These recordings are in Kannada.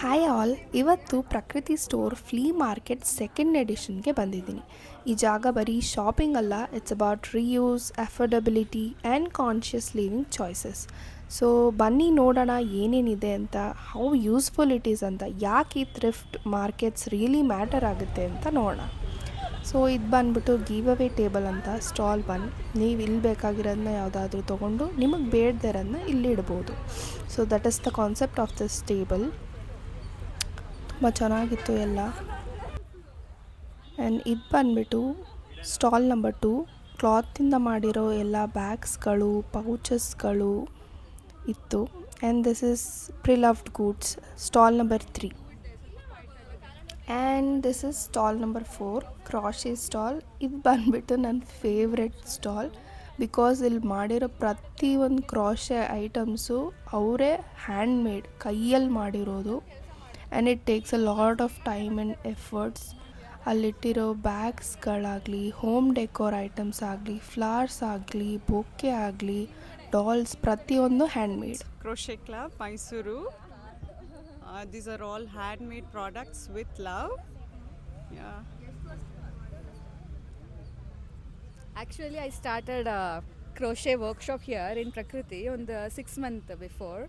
ಹಾಯ್ ಆಲ್, ಇವತ್ತು ಪ್ರಕೃತಿ ಸ್ಟೋರ್ ಫ್ಲೀ ಮಾರ್ಕೆಟ್ ಸೆಕೆಂಡ್ ಎಡಿಷನ್ಗೆ ಬಂದಿದ್ದೀನಿ. ಈ ಜಾಗ ಬರೀ ಶಾಪಿಂಗ್ ಅಲ್ಲ, it's about reuse, affordability and conscious living choices. So ಬನ್ನಿ ನೋಡೋಣ ಏನೇನಿದೆ ಅಂತ, ಹೌ ಯೂಸ್ಫುಲ್ ಇಟ್ ಈಸ್ ಅಂತ, ಯಾಕೆ ಈ ಥ್ರಿಫ್ಟ್ ಮಾರ್ಕೆಟ್ಸ್ ರಿಯಲಿ ಮ್ಯಾಟರ್ ಆಗುತ್ತೆ ಅಂತ ನೋಡೋಣ. ಸೊ ಇದು ಬಂದ್ಬಿಟ್ಟು ಗಿವ್ ಅವೇ ಟೇಬಲ್ ಅಂತ, ಸ್ಟಾಲ್ 1. ನೀವು ಇಲ್ಲಿ ಬೇಕಾಗಿರೋದನ್ನ ಯಾವುದಾದ್ರೂ ತೊಗೊಂಡು ನಿಮಗೆ ಬೇಡದಿರೋದನ್ನ ಇಲ್ಲಿ ಇಡ್ಬೋದು. So that is the concept of this table. ತುಂಬ ಚೆನ್ನಾಗಿತ್ತು ಎಲ್ಲ. ಆ್ಯಂಡ್ ಇದು ಬಂದುಬಿಟ್ಟು ಸ್ಟಾಲ್ ನಂಬರ್ 2. ಕ್ಲಾತಿಂದ ಮಾಡಿರೋ ಎಲ್ಲ ಬ್ಯಾಗ್ಸ್ಗಳು, ಪೌಚಸ್ಗಳು ಇತ್ತು. And this is preloved goods, stall number 3. And this is stall number 4, crochet stall. ಇದು ಬಂದುಬಿಟ್ಟು ನನ್ನ ಫೇವ್ರೆಟ್ ಸ್ಟಾಲ್, ಬಿಕಾಸ್ ಇಲ್ಲಿ ಮಾಡಿರೋ ಪ್ರತಿಯೊಂದು ಕ್ರಾಶೆ ಐಟಮ್ಸು ಅವರೇ ಹ್ಯಾಂಡ್ ಮೇಡ್, ಕೈಯಲ್ಲಿ ಮಾಡಿರೋದು. And it takes a lot of time and efforts. ಅಲ್ಲಿಟ್ಟಿರೋ ಬ್ಯಾಗ್ಸ್ಗಳಾಗಲಿ, ಹೋಮ್ ಡೆಕೋರ್ ಐಟಮ್ಸ್ ಆಗಲಿ, ಫ್ಲವರ್ಸ್ ಆಗಲಿ, ಬೊಕ್ಕೆ ಆಗಲಿ, ಡಾಲ್ಸ್, ಪ್ರತಿಯೊಂದು hand made. Crochet Club, Mysuru. These are all handmade products with love. Yeah. Actually, I started a crochet workshop here in Prakriti on the 6 month before.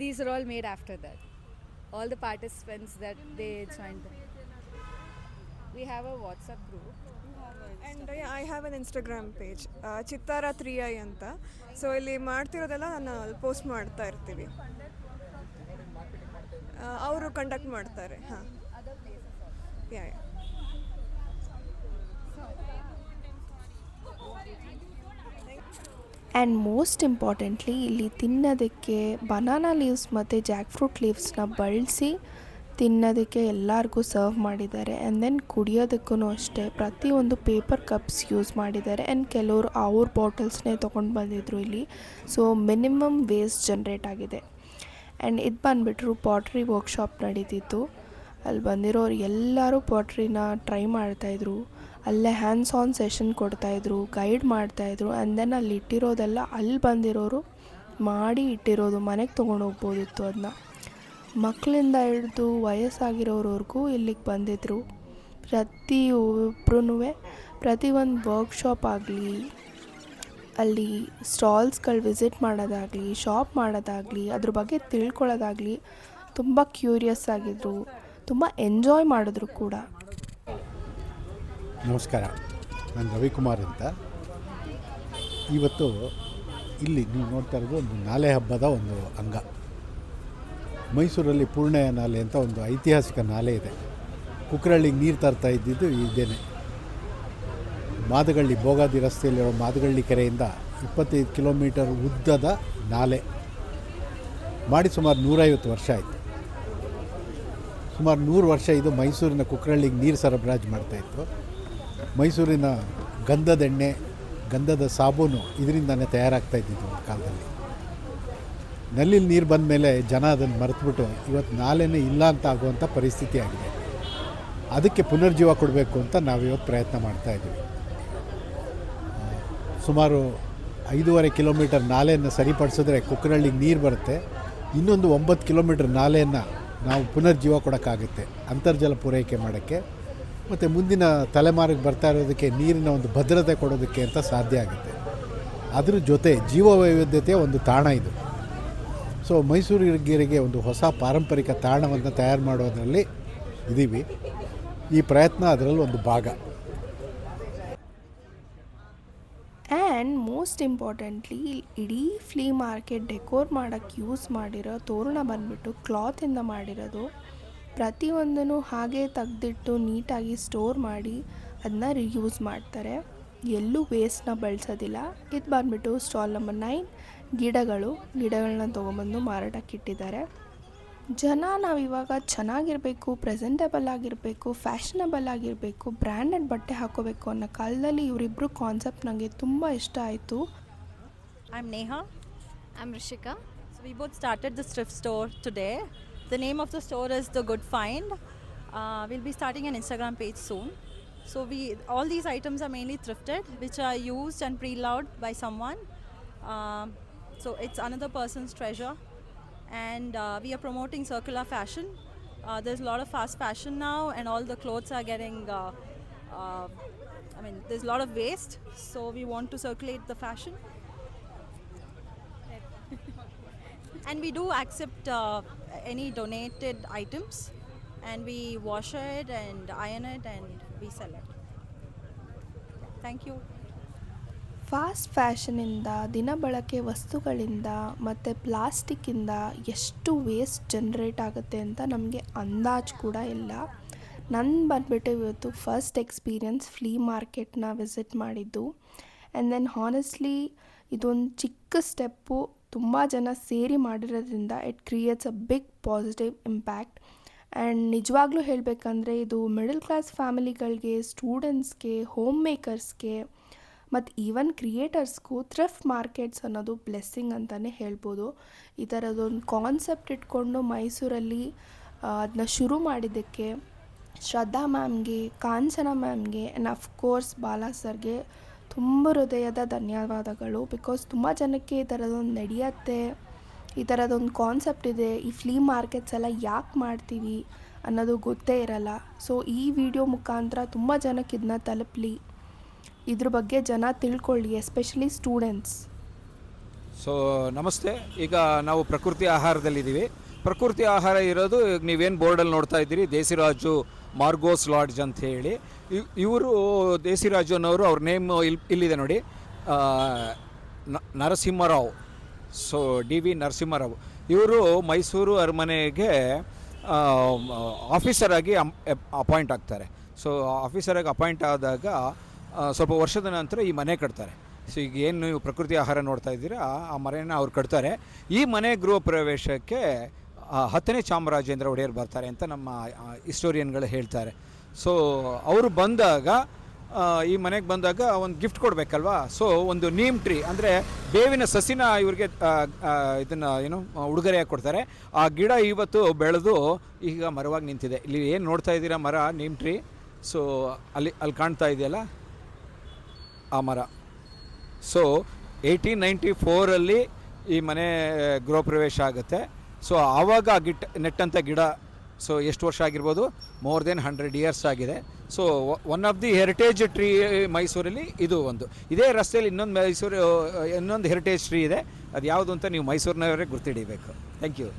These are all made after that. All the participants that they joined. We have a WhatsApp group. And I have an Instagram page, ಚಿತ್ತಾರ 3i ಅಂತ. ಸೊ ಇಲ್ಲಿ ಮಾಡ್ತಿರೋದೆಲ್ಲ ನಾನು ಅಲ್ಲಿ ಪೋಸ್ಟ್ ಮಾಡ್ತಾ ಇರ್ತೀವಿ. ಅವರು ಕಂಡಕ್ಟ್ ಮಾಡ್ತಾರೆ. ಹಾಂ, ಯಾ. ಆ್ಯಂಡ್ ಮೋಸ್ಟ್ ಇಂಪಾರ್ಟೆಂಟ್ಲಿ ಇಲ್ಲಿ ತಿನ್ನೋದಕ್ಕೆ ಬನಾನಾ ಲೀವ್ಸ್ ಮತ್ತು ಜಾಕ್ ಫ್ರೂಟ್ ಲೀವ್ಸ್ನ ಬಳಸಿ ತಿನ್ನೋದಕ್ಕೆ ಎಲ್ಲರಿಗೂ ಸರ್ವ್ ಮಾಡಿದ್ದಾರೆ. ಆ್ಯಂಡ್ ದೆನ್ ಕುಡಿಯೋದಕ್ಕೂ ಅಷ್ಟೇ ಪ್ರತಿಯೊಂದು ಪೇಪರ್ ಕಪ್ಸ್ ಯೂಸ್ ಮಾಡಿದ್ದಾರೆ. ಆ್ಯಂಡ್ ಕೆಲವರು ಅವ್ರ ಬಾಟಲ್ಸ್ನೇ ತೊಗೊಂಡು ಬಂದಿದ್ರು ಇಲ್ಲಿ. ಸೊ ಮಿನಿಮಮ್ ವೇಸ್ಟ್ ಜನ್ರೇಟ್ ಆಗಿದೆ. ಆ್ಯಂಡ್ ಇದು ಬಂದುಬಿಟ್ರು ಪಾಟ್ರಿ ವರ್ಕ್ಶಾಪ್ ನಡೀತಿತ್ತು. ಅಲ್ಲಿ ಬಂದಿರೋರು ಎಲ್ಲರೂ ಪಾಟ್ರಿನ ಟ್ರೈ ಮಾಡ್ತಾಯಿದ್ರು. ಅಲ್ಲೇ ಹ್ಯಾಂಡ್ಸ್ ಆನ್ ಸೆಷನ್ ಕೊಡ್ತಾಯಿದ್ರು, ಗೈಡ್ ಮಾಡ್ತಾಯಿದ್ರು. ಆ್ಯಂಡ್ ದೆನ್ ಅಲ್ಲಿ ಇಟ್ಟಿರೋದೆಲ್ಲ ಅಲ್ಲಿ ಬಂದಿರೋರು ಮಾಡಿ ಇಟ್ಟಿರೋದು, ಮನೆಗೆ ತೊಗೊಂಡು ಹೋಗ್ಬೋದಿತ್ತು ಅದನ್ನ. ಮಕ್ಕಳಿಂದ ಹಿಡಿದು ವಯಸ್ಸಾಗಿರೋರವರೆಗೂ ಇಲ್ಲಿಗೆ ಬಂದಿದ್ದರು. ಪ್ರತಿಯೊಬ್ಬರೂ ಪ್ರತಿಯೊಂದು ವರ್ಕ್ಶಾಪ್ ಆಗಲಿ, ಅಲ್ಲಿ ಸ್ಟಾಲ್ಸ್ಗಳು ವಿಸಿಟ್ ಮಾಡೋದಾಗಲಿ, ಶಾಪ್ ಮಾಡೋದಾಗಲಿ, ಅದ್ರ ಬಗ್ಗೆ ತಿಳ್ಕೊಳ್ಳೋದಾಗಲಿ ತುಂಬ ಕ್ಯೂರಿಯಸ್ ಆಗಿದ್ದರು, ತುಂಬ ಎಂಜಾಯ್ ಮಾಡಿದ್ರು ಕೂಡ. ನಮಸ್ಕಾರ, ನಾನು ರವಿಕುಮಾರ್ ಅಂತ. ಇವತ್ತು ಇಲ್ಲಿ ನೀವು ನೋಡ್ತಾ ಇರೋದು ಒಂದು ನಾಲೆ ಹಬ್ಬದ ಒಂದು ಅಂಗ. ಮೈಸೂರಲ್ಲಿ ಪೂರ್ಣಯ್ಯ ನಾಲೆ ಅಂತ ಒಂದು ಐತಿಹಾಸಿಕ ನಾಲೆ ಇದೆ. ಕುಕ್ಕರಳ್ಳಿಗೆ ನೀರು ತರ್ತಾ ಇದ್ದಿದ್ದು ಇದೇನೆ. ಮಾದಗಳ್ಳಿ, ಭೋಗಾದಿ ರಸ್ತೆಯಲ್ಲಿರೋ ಮಾದಗಳ್ಳಿ ಕೆರೆಯಿಂದ 25 ಕಿಲೋಮೀಟರ್ ಉದ್ದದ ನಾಲೆ ಮಾಡಿ ಸುಮಾರು 150 ವರ್ಷ ಆಯಿತು. ಸುಮಾರು 100 ವರ್ಷ ಇದು ಮೈಸೂರಿನ ಕುಕ್ಕರಳ್ಳಿಗೆ ನೀರು ಸರಬರಾಜು ಮಾಡ್ತಾಯಿತ್ತು. ಮೈಸೂರಿನ ಗಂಧದ ಎಣ್ಣೆ, ಗಂಧದ ಸಾಬೂನು ಇದರಿಂದನೇ ತಯಾರಾಗ್ತಾ ಇದ್ದಿದ್ದು ಒಂದು ಕಾಲದಲ್ಲಿ. ನಲ್ಲಿಲಿ ನೀರು ಬಂದ ಮೇಲೆ ಜನ ಅದನ್ನು ಮರೆತುಬಿಟ್ಟು ಇವತ್ತು ನಾಲೆನೇ ಇಲ್ಲ ಅಂತ ಆಗುವಂಥ ಪರಿಸ್ಥಿತಿ ಆಗಿದೆ. ಅದಕ್ಕೆ ಪುನರ್ಜೀವ ಕೊಡಬೇಕು ಅಂತ ನಾವಿವತ್ತು ಪ್ರಯತ್ನ ಮಾಡ್ತಾಯಿದ್ದೀವಿ. ಸುಮಾರು 5.5 ಕಿಲೋಮೀಟರ್ ನಾಲೆಯನ್ನು ಸರಿಪಡಿಸಿದ್ರೆ ಕುಕ್ಕರಳ್ಳಿಗೆ ನೀರು ಬರುತ್ತೆ. ಇನ್ನೊಂದು 9 ಕಿಲೋಮೀಟರ್ ನಾಲೆಯನ್ನು ನಾವು ಪುನರ್ಜೀವ ಕೊಡೋಕ್ಕಾಗುತ್ತೆ, ಅಂತರ್ಜಲ ಪೂರೈಕೆ ಮಾಡೋಕ್ಕೆ ಮತ್ತು ಮುಂದಿನ ತಲೆಮಾರಿಗೆ ಬರ್ತಾ ಇರೋದಕ್ಕೆ ನೀರಿನ ಒಂದು ಭದ್ರತೆ ಕೊಡೋದಕ್ಕೆ ಅಂತ ಸಾಧ್ಯ ಆಗುತ್ತೆ. ಅದ್ರ ಜೊತೆ ಜೀವ ವೈವಿಧ್ಯತೆಯ ಒಂದು ತಾಣ ಇದು. ಸೊ ಮೈಸೂರಿಗೆ ಒಂದು ಹೊಸ ಪಾರಂಪರಿಕ ತಾಣವನ್ನು ತಯಾರು ಮಾಡೋದರಲ್ಲಿ ಇದ್ದೀವಿ. ಈ ಪ್ರಯತ್ನ ಅದರಲ್ಲಿ ಒಂದು ಭಾಗ. ಆ್ಯಂಡ್ ಮೋಸ್ಟ್ ಇಂಪಾರ್ಟೆಂಟ್ಲಿ ಇಡೀ ಫ್ಲೀ ಮಾರ್ಕೆಟ್ ಡೆಕೋರ್ ಮಾಡೋಕ್ಕೆ ಯೂಸ್ ಮಾಡಿರೋ ತೋರಣ ಬಂದುಬಿಟ್ಟು ಕ್ಲಾತಿಂದ ಮಾಡಿರೋದು. ಪ್ರತಿಯೊಂದನ್ನು ಹಾಗೆ ತೆಗೆದಿಟ್ಟು ನೀಟಾಗಿ ಸ್ಟೋರ್ ಮಾಡಿ ಅದನ್ನ ರಿಯೂಸ್ ಮಾಡ್ತಾರೆ, ಎಲ್ಲೂ ವೇಸ್ಟ್ನ ಬಳಸೋದಿಲ್ಲ. ಇದು ಬಂದುಬಿಟ್ಟು ಸ್ಟಾಲ್ ನಂಬರ್ 9, ಗಿಡಗಳನ್ನ ತೊಗೊಂಬಂದು ಮಾರಾಟಕ್ಕೆ ಇಟ್ಟಿದ್ದಾರೆ. ಜನ ನಾವಿವಾಗ ಚೆನ್ನಾಗಿರಬೇಕು, ಪ್ರೆಸೆಂಟೇಬಲ್ ಆಗಿರಬೇಕು, ಫ್ಯಾಷನಬಲ್ ಆಗಿರಬೇಕು, ಬ್ರ್ಯಾಂಡೆಡ್ ಬಟ್ಟೆ ಹಾಕೋಬೇಕು ಅನ್ನೋ ಕಾಲದಲ್ಲಿ ಇವರಿಬ್ಬರು ಕಾನ್ಸೆಪ್ಟ್ ನನಗೆ ತುಂಬ ಇಷ್ಟ ಆಯಿತು. I'm Neha. I'm Rishika. So we both started this thrift store today. The name of the store is The Good Find. We'll be starting an Instagram page soon. So all these items are mainly thrifted, which are used and pre-loved by someone. So it's another person's treasure. and we are promoting circular fashion. There's a lot of fast fashion now, and all the clothes are getting there's a lot of waste, so we want to circulate the fashion. And we do accept any donated items, and we wash it and iron it and we sell it. Thank you. Fast ಫ್ಯಾಷನಿಂದ, ದಿನಬಳಕೆ ವಸ್ತುಗಳಿಂದ ಮತ್ತು ಪ್ಲಾಸ್ಟಿಕ್ಕಿಂದ ಎಷ್ಟು ವೇಸ್ಟ್ ಜನ್ರೇಟ್ ಆಗುತ್ತೆ ಅಂತ ನಮಗೆ ಅಂದಾಜು ಕೂಡ ಇಲ್ಲ. ಬಂದುಬಿಟ್ಟು ಇವತ್ತು ಫಸ್ಟ್ ಎಕ್ಸ್ಪೀರಿಯನ್ಸ್ ಫ್ಲೀ ಮಾರ್ಕೆಟ್ನ ವಿಸಿಟ್ ಮಾಡಿದ್ದು. ಆ್ಯಂಡ್ ದೆನ್ ಹಾನೆಸ್ಟ್ಲಿ ಇದೊಂದು ಚಿಕ್ಕ ಸ್ಟೆಪ್ಪು ತುಂಬ ಜನ ಸೇರಿ ಮಾಡಿರೋದ್ರಿಂದ it creates a big positive impact. And ನಿಜವಾಗ್ಲೂ ಹೇಳಬೇಕಂದ್ರೆ ಇದು ಮಿಡಲ್ ಕ್ಲಾಸ್ ಫ್ಯಾಮಿಲಿಗಳಿಗೆ, ಸ್ಟೂಡೆಂಟ್ಸ್ಗೆ, ಹೋಮ್ ಮೇಕರ್ಸ್ಗೆ ಮತ್ತು ಈವನ್ ಕ್ರಿಯೇಟರ್ಸ್ಗೂ ಥ್ರಿಫ್ಟ್ ಮಾರ್ಕೆಟ್ಸ್ ಅನ್ನೋದು ಬ್ಲೆಸ್ಸಿಂಗ್ ಅಂತಲೇ ಹೇಳ್ಬೋದು. ಈ ಥರದೊಂದು ಕಾನ್ಸೆಪ್ಟ್ ಇಟ್ಕೊಂಡು ಮೈಸೂರಲ್ಲಿ ಅದನ್ನ ಶುರು ಮಾಡಿದ್ದಕ್ಕೆ ಶ್ರದ್ಧಾ ಮ್ಯಾಮ್ಗೆ, ಕಾಂಚನ ಮ್ಯಾಮ್ಗೆ ಆ್ಯಂಡ್ ಅಫ್ಕೋರ್ಸ್ ಬಾಲಾ ಸರ್ಗೆ ತುಂಬ ಹೃದಯದ ಧನ್ಯವಾದಗಳು. ಬಿಕಾಸ್ ತುಂಬ ಜನಕ್ಕೆ ಈ ಥರದೊಂದು ನಡೆಯುತ್ತೆ, ಈ ಥರದೊಂದು ಕಾನ್ಸೆಪ್ಟ್ ಇದೆ, ಈ ಫ್ಲೀ ಮಾರ್ಕೆಟ್ಸ್ ಎಲ್ಲ ಯಾಕೆ ಮಾಡ್ತೀವಿ ಅನ್ನೋದು ಗೊತ್ತೇ ಇರಲ್ಲ. ಸೊ ಈ ವಿಡಿಯೋ ಮುಖಾಂತರ ತುಂಬ ಜನಕ್ಕೆ ಇದನ್ನ ತಲುಪಲಿ, ಇದ್ರ ಬಗ್ಗೆ ಜನ ತಿಳ್ಕೊಳ್ಳಿ, ಎಸ್ಪೆಷಲಿ ಸ್ಟೂಡೆಂಟ್ಸ್. ಸೊ ನಮಸ್ತೆ. ಈಗ ನಾವು ಪ್ರಕೃತಿ ಆಹಾರದಲ್ಲಿದ್ದೀವಿ. ಪ್ರಕೃತಿ ಆಹಾರ ಇರೋದು ನೀವೇನು ಬೋರ್ಡಲ್ಲಿ ನೋಡ್ತಾ ಇದ್ದೀರಿ, ದೇಸಿರಾಜು ಮಾರ್ಗೋಸ್ ಲಾಡ್ಜ್ ಅಂತ ಹೇಳಿ. ಇವರು ದೇಸಿರಾಜು ಅನ್ನೋರು, ಅವ್ರ ನೇಮ್ ಇಲ್ಲಿದೆ ನೋಡಿ, Narasimharao. So D V Narasimharao ಇವರು ಮೈಸೂರು ಅರಮನೆಗೆ ಆಫೀಸರಾಗಿ ಅಪಾಯಿಂಟ್ ಆಗ್ತಾರೆ. ಸೊ ಆಫೀಸರಾಗಿ ಅಪಾಯಿಂಟ್ ಆದಾಗ ಸ್ವಲ್ಪ ವರ್ಷದ ನಂತರ ಈ ಮನೆ ಕಟ್ತಾರೆ. ಸೊ ಈಗ ಏನು ನೀವು ಪ್ರಕೃತಿ ಆಹಾರ ನೋಡ್ತಾ ಇದ್ದೀರಾ, ಆ ಮನೆಯನ್ನು ಅವ್ರು ಕಟ್ತಾರೆ. ಈ ಮನೆ ಗೃಹ ಪ್ರವೇಶಕ್ಕೆ 10ನೇ ಚಾಮರಾಜೇಂದ್ರ ಒಡೆಯರ್ ಬರ್ತಾರೆ ಅಂತ ನಮ್ಮ ಹಿಸ್ಟೋರಿಯನ್ಗಳು ಹೇಳ್ತಾರೆ. ಸೊ ಅವರು ಬಂದಾಗ, ಈ ಮನೆಗೆ ಬಂದಾಗ ಒಂದು ಗಿಫ್ಟ್ ಕೊಡಬೇಕಲ್ವಾ. ಸೊ ಒಂದು ನೀಮ್ ಟ್ರೀ ಅಂದರೆ ಬೇವಿನ ಸಸಿನ ಇವ್ರಿಗೆ ಇದನ್ನು ಉಡುಗೊರೆಯಾಗಿ ಕೊಡ್ತಾರೆ. ಆ ಗಿಡ ಇವತ್ತು ಬೆಳೆದು ಈಗ ಮರವಾಗಿ ನಿಂತಿದೆ. ಇಲ್ಲಿ ಏನು ನೋಡ್ತಾ ಇದ್ದೀರಾ ಮರ, ನೀಮ್ ಟ್ರೀ. ಸೊ ಅಲ್ಲಿ ಕಾಣ್ತಾ ಇದೆಯಲ್ಲ ಆ ಮರ. ಸೊ 1894 ಈ ಮನೆ ಗೃಹ ಪ್ರವೇಶ ಆಗುತ್ತೆ. ಸೊ ಆವಾಗ ನೆಟ್ಟಂಥ ಗಿಡ ಸೊ ಎಷ್ಟು ವರ್ಷ ಆಗಿರ್ಬೋದು, ಮೋರ್ ದೆನ್ 100 ಇಯರ್ಸ್ ಆಗಿದೆ. So one of the heritage tree ಮೈಸೂರಲ್ಲಿ ಇದು ಒಂದು. ಇದೇ ರಸ್ತೆಯಲ್ಲಿ ಇನ್ನೊಂದು ಹೆರಿಟೇಜ್ ಟ್ರೀ ಇದೆ. ಅದು ಯಾವುದು ಅಂತ ನೀವು ಮೈಸೂರಿನವರೇ ಗುರ್ತಿಡಿಬೇಕು. Thank you.